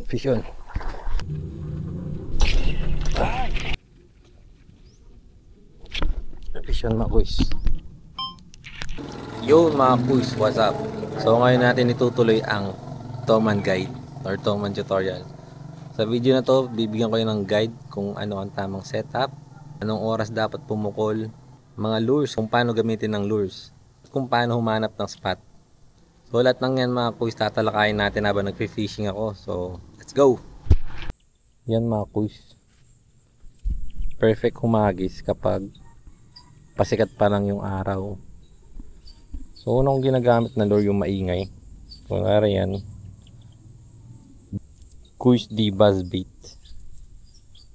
fish on. Fish on mga kuys. Yo mga kuys, what's up? So ngayon natin itutuloy ang Toman guide or Toman tutorial. Sa video na to, bibigyan ko kayo ng guide kung ano ang tamang setup, anong oras dapat pumukol, mga lures, kung paano gamitin ng lures, kung paano humanap ng spot. So lahat ng yan mga kuys tatalakayin natin habang nagfi-fishing ako. So let's go! Yan mga kuys, perfect humagis kapag pasikat pa lang yung araw. So unang ginagamit na lure yung maingay. Kunwari yan, Kuis D Buzzbait.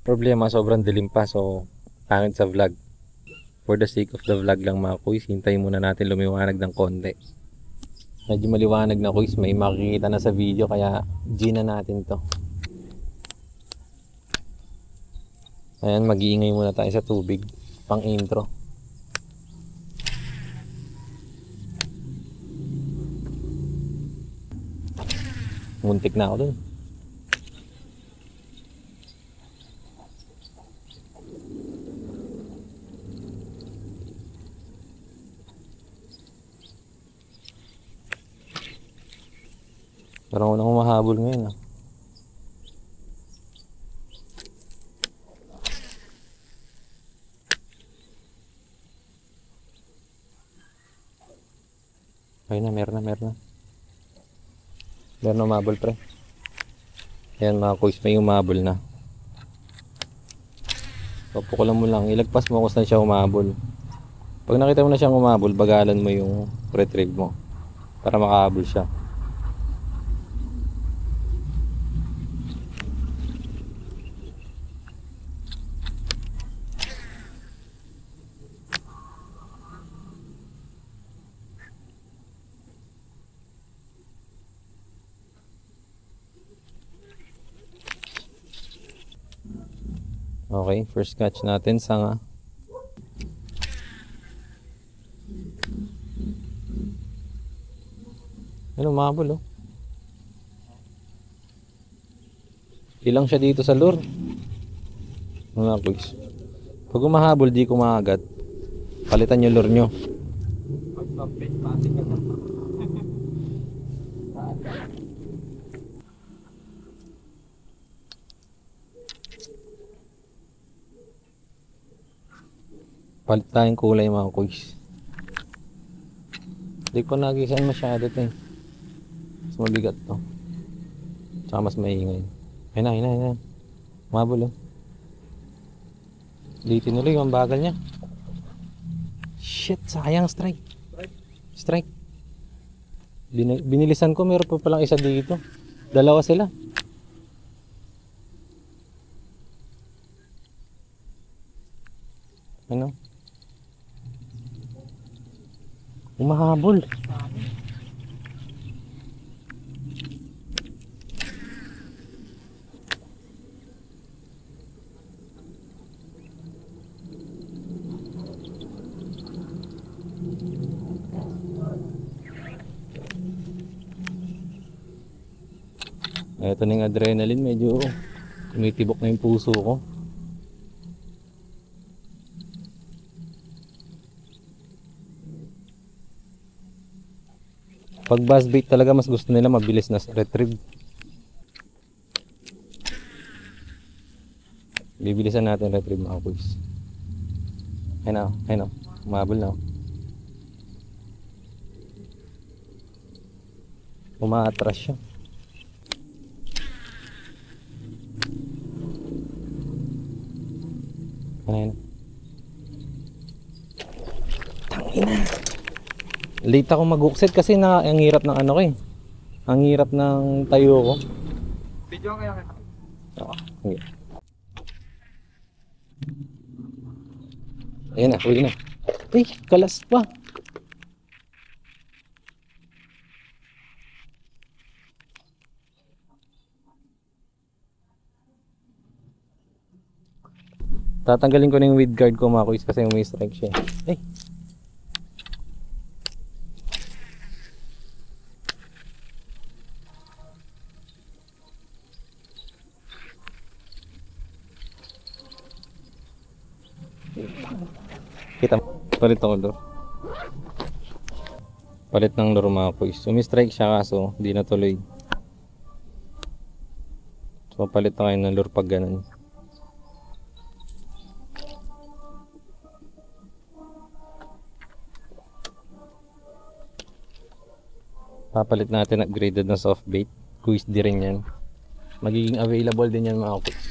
Problema, sobrang dilim pa, so pangit sa vlog. For the sake of the vlog lang mga kuys, hintayin muna natin lumiwanag ng konti. Medyo maliwanag na kuys, may makikita na sa video, kaya G na natin to. Ayan, mag-iingay muna tayo sa tubig pang intro. Muntik na ako dun. Parang unang humahabol ngayon ah. Ayun na, meron na. Meron na umabol pre. Ayan mga kuys, may umabol na. Papukulan mo lang, ilagpas mo kung saan siya umabol. Pag nakita mo na siyang umabol, bagalan mo yung retrieve mo para makahabol siya. Okay, first catch natin, sanga. Ano, umabol oh. Ilang siya dito sa lure. Mga kuys, pag umahabol di kumagat, palitan yung lure nyo. Palit tayong kulay mga kuys. Hindi ko nagisan masyado ito eh. Mas mabigat to, tsaka mas maingay. Ayun na. Umabol oh. Di tinuloy ang bagal niya. Shit, sayang. Strike. Binilisan ko, meron pa palang isa dito. Dalawa sila. Ano? Umahabol. Ito na yung adrenaline, medyo tumitibok na yung puso ko. Pag buzzbait talaga, mas gusto nila mabilis na retrieve. Bibilisan natin retrieve mga boys. Ayun na, umabol na. Umaatras siya. Ayun. Tangina. Late ako mag-hookset kasi ang hirap ng ano ko eh. Ang hirap ng tayo ko. Video kaya kita. Oo, okay. Ayun na, huli na. Eh, kalas pa. Tatanggalin ko na yung weed guard ko mga kuys kasi may strike siya. Ay! Kita mo. Palit ako lure. Palit ng lure mga kuys. Sumistrike siya kaso hindi natuloy. So palit na kayo ng lure pag ganun. Papalit natin upgraded na soft bait. Kuis di rin yan. Magiging available din yan mga kuis.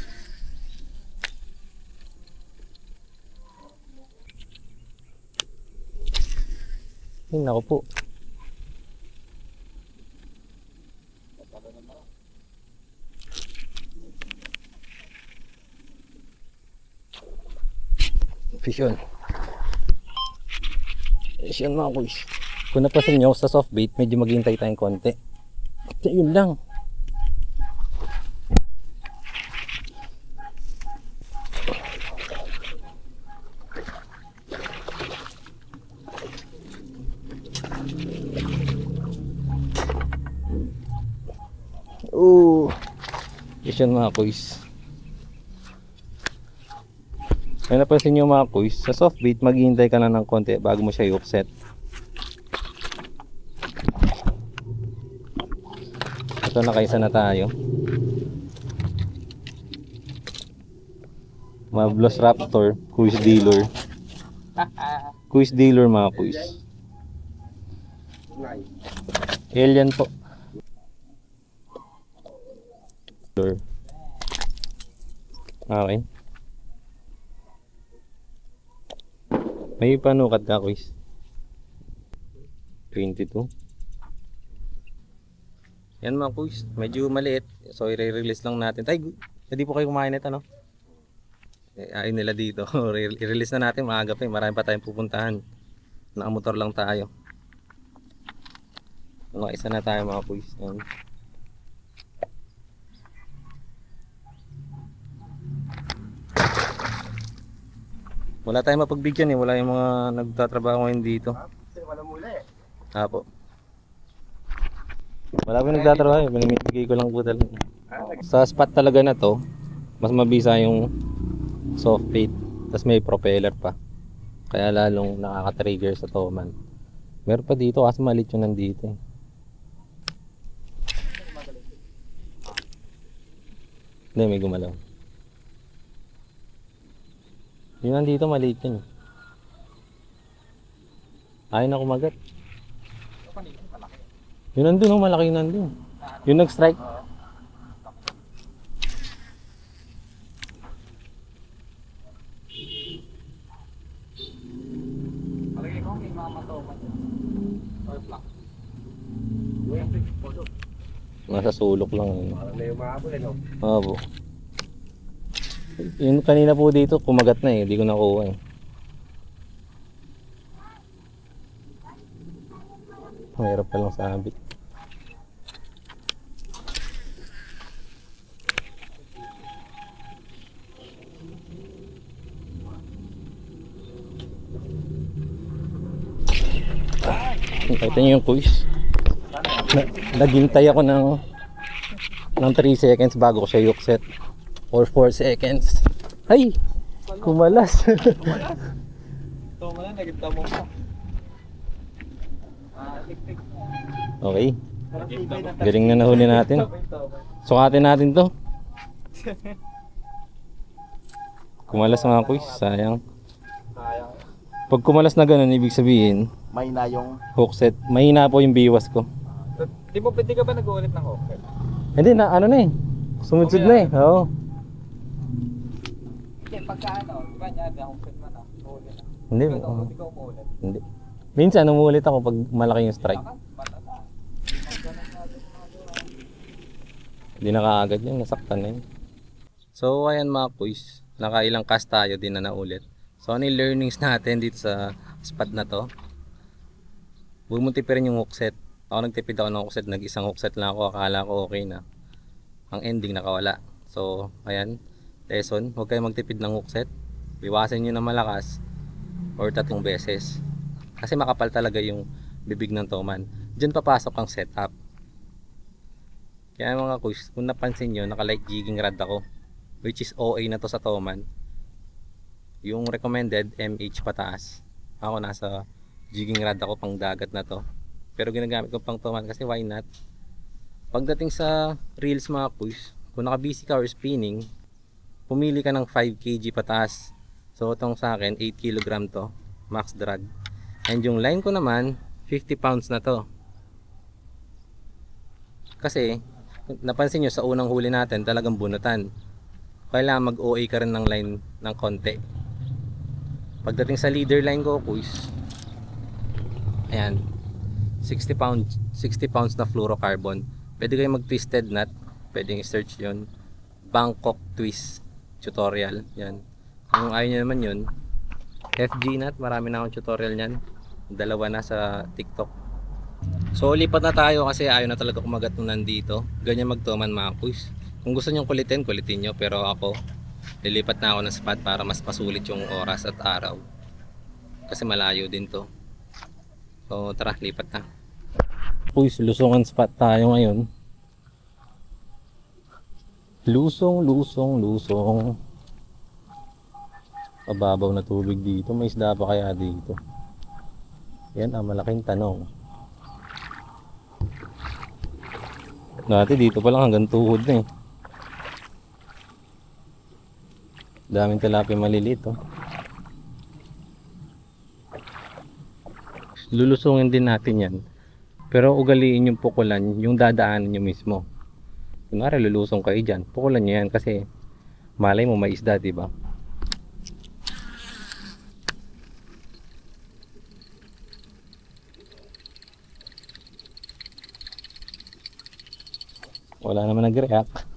Ay, naku po. Fish on. Fish on mga kuis. Kung napasin nyo sa soft bait, medyo maghihintay tayong konti. At yun lang. Fish on mga kuis. Kung napansin nyo mga kuis, sa soft bait maghihintay ka na ng konti bago mo siya i-offset. Ito nakaisa na tayo. Mablos Raptor, kuis dealer. Kuis dealer mga kuis. Alien po. Okay. May panukat ka kuis. 22. Yan mga kuis, medyo maliit. So i-release lang natin. Tay, hindi po kayo kumain nito, no? Ayun nila dito. I-release na natin, maaga pa. Marami pa tayong pupuntahan. Nakamotor lang tayo. Isa na tayo mga kuis. Yan. Wala tayong mapagbigyan eh. Wala yung mga nagtatrabaho ngayon dito. Wala muli. Apo. Wala pa nagtatrabaho, binibigay ko lang po talaga. Sa spot talaga na to, mas mabisa yung soft bait, tapos may propeller pa. Kaya lalong nakaka-trigger sa toman. Meron pa dito kasi maliit yung nandito. Hindi, may gumalaw. Yung nandito maliit yun. Ayaw na kumagat. Yun nandun, malaki yun nandun. Yung nag-strike. Malagay ko may mga matoman. Or black. Nasa sulok lang. Parang na yung mahabol eh, no? Opo. Yung kanina po dito, kumagat na eh. Hindi ko nakuha eh. Mahirap pa lang sabit. Nakita niyo yung kuis. Naghintay ako ng 3 seconds bago ko siya i-offset. Or 4 seconds. Ay! Kumalas. Ito mo na, nagita mo pa. Tik-tik. Okay. Galing na nahuli natin. Sukatin natin to. Kumalas mga kuis. Sayang. Sayang. Pag kumalas na ganun, ibig sabihin Mahina yung... hook set. Mahina po yung biwas ko. Di ka ba nag-uulit ng hook? Hindi na, ano na eh. Sumudsud na eh. Oo. Hindi, pagka ano, di ba niya, hook set man uulit na. Hindi. Hindi ka umuulit. Hindi. Minsan umuulit ako pag malaki yung strike. Hindi na kaagad yun, nasaktan na yun. So ayan mga kuis, nakailang cast tayo din na naulit. So ano yung learnings natin dito sa spot na to? Bumunti pa rin yung hookset. Ako nagtipid ako ng hookset, nag-isang hookset lang ako, akala ko okay na. Ang ending nakawala. So ayan, lesson, huwag kayo magtipid ng hookset. Iwasan nyo na malakas or 3 beses. Kasi makapal talaga yung bibig ng toman. Diyan papasok ang setup. Kaya mga kuys, kung napansin nyo, naka light jigging rod ako. Which is OA na to sa toman. Yung recommended MH pataas. Ako nasa jigging rod ako pang dagat na to. Pero ginagamit ko pang toman kasi why not? Pagdating sa reels mga kuys, kung naka-busy ka or spinning, pumili ka ng 5 kg pataas. So itong sa akin 8 kg to, max drag. And yung line ko naman 50 pounds na to. Kasi napansin nyo sa unang huli natin talagang bunutan. Kailangan mag-OA ka rin ng line ng konti. Pagdating sa leader line ko kuys, ayan, 60 pounds na fluorocarbon. Pwede kayo mag twisted knot, pwedeng i-search yon, Bangkok twist tutorial, yan. Kung ayaw nyo naman yun, FG knot, marami na akong tutorial nyan, dalawa na sa TikTok. So lipat na tayo kasi ayaw na talaga kumagat nung nandito. Ganyan magtuman mga kuys. Kung gusto nyo kulitin, kulitin nyo, pero ako lilipat na ako ng spot para mas pasulit yung oras at araw kasi malayo din to. So tara, lipat na. Kuys, lusungan spot tayo ngayon. Lusong, lusong, lusong. Pababaw na tubig dito. May isda pa kaya dito? Yan ang malaking tanong. Dati dito pa lang hanggang tuhod na eh. Daming tilapia maliliit oh. Lulusungin din natin yan. Pero ugaliin yung pukulan, yung dadaanan nyo mismo. Kunwari lulusong kayo dyan, pukulan nyo yan kasi malay mo may isda, diba? Wala naman nag-react.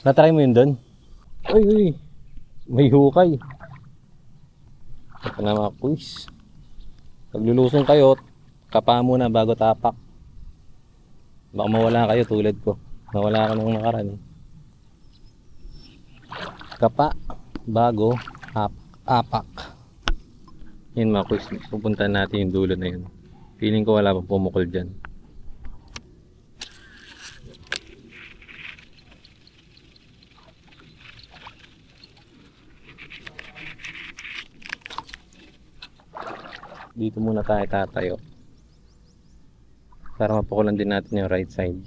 Natry mo yun doon? Uy, uy, may hukay. Ito na mga kuys. Pag lulusong kayo, kapa muna bago tapak. Baka mawala kayo tulad ko. Nawala ako nung nakaraan. Kapa bago apak. Yun mga kuys, pupuntahan natin yung dulo na yun. Feeling ko wala pang pumukol dyan. Dito muna tayo tatayo para mapukulan din natin yung right side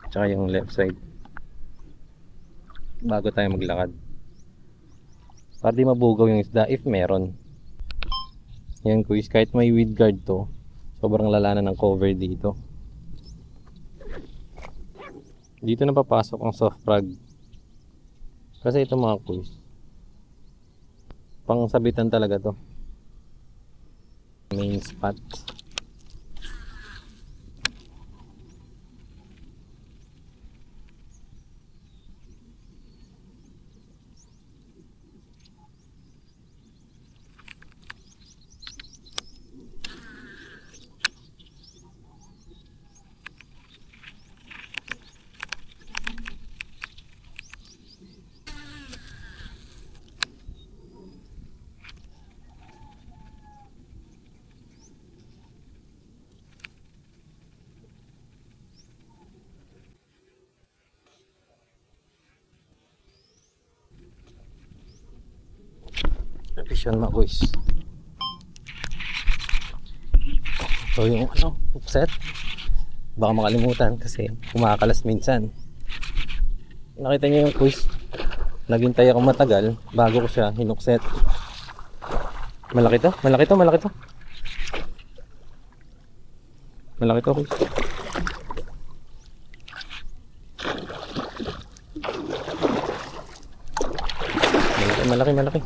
tsaka yung left side bago tayo maglakad para di mabugaw yung isda if meron. Yan kuys, kahit may weed guard to, sobrang lala na ng cover dito. Dito na papasok ang soft frog kasi ito mga kuys, pang sabitan talaga to. Main spot. Revision mga boys. So yung offset, baka makalimutan kasi kumakalas minsan. Nakita niyo yung boys, naghintay ako matagal bago ko siya hinukset. Malaki to, malaki to, malaki to. Malaki to boys. Malaki, malaki.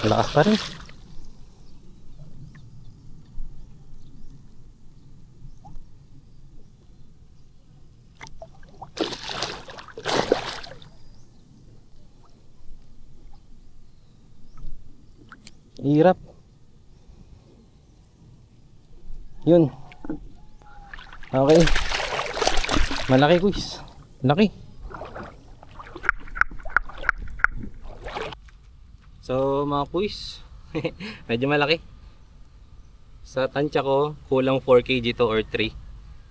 Lakas pa rin. Hirap. Yun. Okay. Malaki kuys. Laki. So mga kuys, medyo malaki. Sa tansya ko, kulang 4 kg to or 3.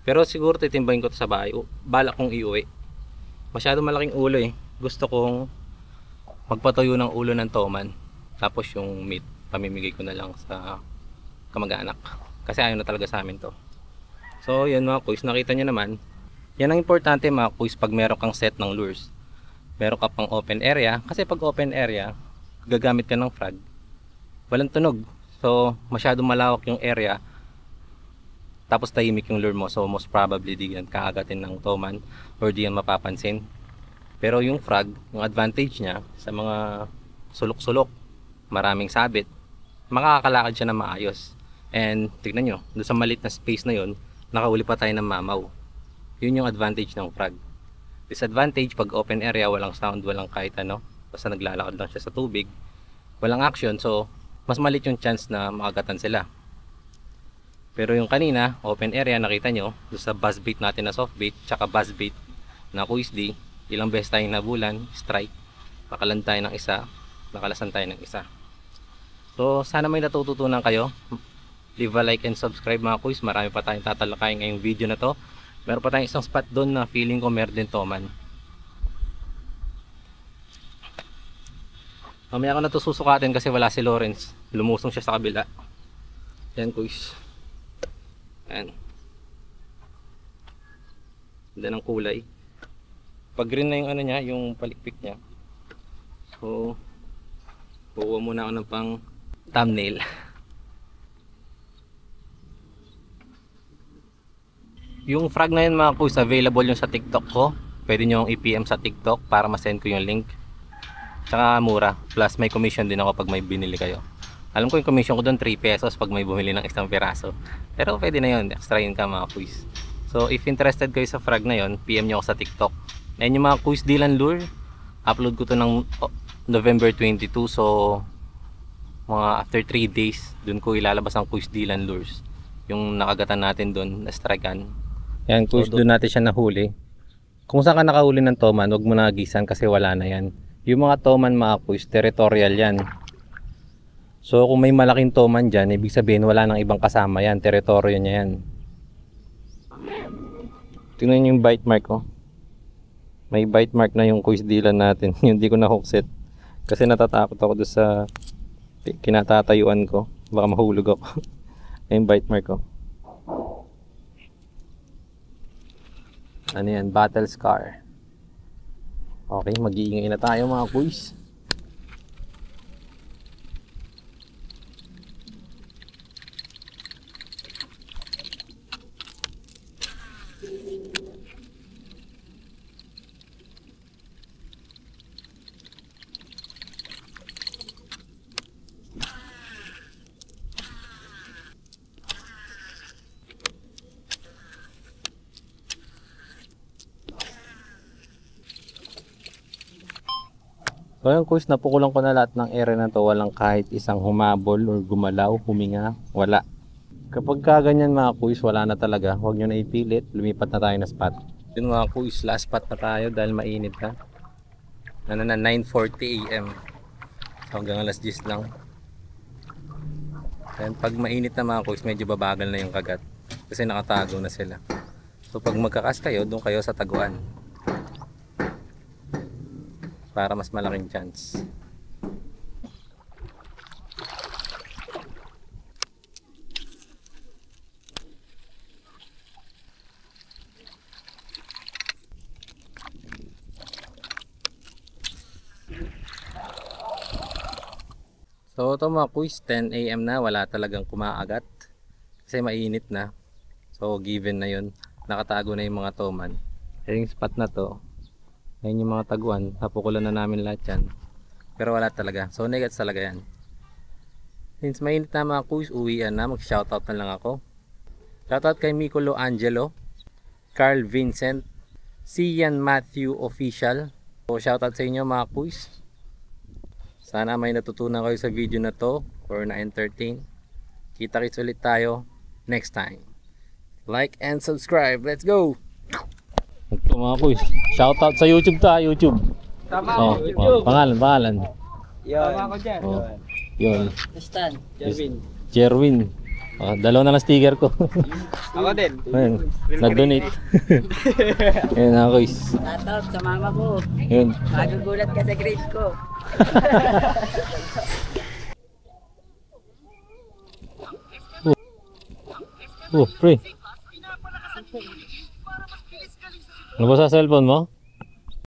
Pero siguro titimbangin ko to sa bahay. Balak kong iuwi. Masyado malaking ulo eh. Gusto kong magpatuyo ng ulo ng toman. Tapos yung meat, pamimigay ko na lang sa kamag-anak. Kasi ayaw na talaga sa amin to. So yun mga kuys, nakita nyo naman. Yan ang importante mga kuys pag meron kang set ng lures. Meron ka pang open area. Kasi pag open area, gagamit ka ng frag, walang tunog. So masyadong malawak yung area, tapos tahimik yung lure mo. So most probably di yan kaagatin ng toman or di yan mapapansin. Pero yung frag, yung advantage niya sa mga sulok-sulok, maraming sabit, makakalakad siya na maayos. And tignan nyo, doon sa maliit na space na yun, nakahuli pa tayo ng mamaw. Yun yung advantage ng frag. Disadvantage, pag open area, walang sound, walang kahit ano, basta naglalakad lang siya sa tubig, walang action, so mas maliit yung chance na makagatan sila. Pero yung kanina, open area, nakita nyo, doon sa buzzbait natin na softbait, tsaka buzzbait na QSD, ilang beses tayong nabulan, strike, nakalan tayo ng isa, nakalasan tayo ng isa. So sana may natututunan kayo. Leave a like and subscribe mga kuys. Marami pa tayong tatalakayin ngayong video na to. Meron pa tayong isang spot doon na feeling ko meron din toman. Mamaya ko na ito susukatin kasi wala si Lawrence. Lumusong siya sa kabila. Yan kuys. Yan. Ganda ng kulay. Pag green na yung ano niya, yung palikpik niya. So, kuha muna ako ng pang thumbnail. Yung frag na yun mga kuys, available yung sa TikTok ko. Pwede nyo i-PM sa TikTok para ma-send ko yung link. Tsaka mura, plus may commission din ako pag may binili kayo. Alam ko yung commission ko doon 3 pesos pag may bumili ng isang piraso. Pero pwede na yun, extra income mga kuys. So if interested kayo sa frag na yun, PM nyo ako sa TikTok. Ayan yung mga kuys Dylan lure. Upload ko to ng November 22. So mga after 3 days, doon ko ilalabas ang kuys Dylan lures. Yung nakagatan natin doon, na strikean. Ayan kuys, so, doon natin siya nahuli. Kung saan ka nakahuli ng toman, huwag mo nagisan kasi wala na yan. Yung mga toman mga kuys, territorial yan. So kung may malaking toman dyan, ibig sabihin wala nang ibang kasama yan, teritoryo niya yan. Tingnan nyo yung bite mark oh. May bite mark na yung kuys Dylan natin. Hindi ko na hookset kasi natatakot ako doon sa kinatatayuan ko, baka mahulog ako. Yung bite mark oh. Ano yan, battle scar. Okay, mag-iingay na tayo mga kuys. So yung kuys, napukulan ko na lahat ng area na to. Walang kahit isang humabol or gumalaw, huminga, wala. Kapag ganyan mga kuys, wala na talaga. Huwag nyo na ipilit, lumipat na tayo na spot. Yun mga kuys, last spot na tayo dahil mainit na. Ano na, 9:40 AM. So hanggang alas 10 lang. And pag mainit na mga kuys, medyo babagal na yung kagat. Kasi nakatago na sila. So pag magkakas kayo, doon kayo sa taguan. Para mas malaking chance. So ito mga kuys, 10 AM na, wala talagang kumaagat kasi mainit na. So given na yun, nakatago na yung mga toman. Yung spot na to, ayun yung mga taguan, napukulan na namin lahat yan. Pero wala talaga, so negats talaga yan. Since mainit na mga kuys, uwian na, mag-shoutout na lang ako. Shoutout kay Micolo Angelo, Carl Vincent, Cian Matthew Official. So shoutout sa inyo mga kuys. Sana may natutunan kayo sa video na to or na-entertain. Kita-kits ulit tayo next time. Like and subscribe. Let's go! Ito mga kuys. Shoutout sa YouTube ta, YouTube. Tama Oh, oh, pangalan. Tama ko dyan. Oh, yun. Stan. Jervin. Jerwin. Oh, dalawa na lang sticker ko. Ako din. Ayun, nag-donate. Ayun mga kuys. Shoutout sa mama ko. Yun. Magugulat ka sa grades ko. Oh, pre. Ano ba sa cellphone mo?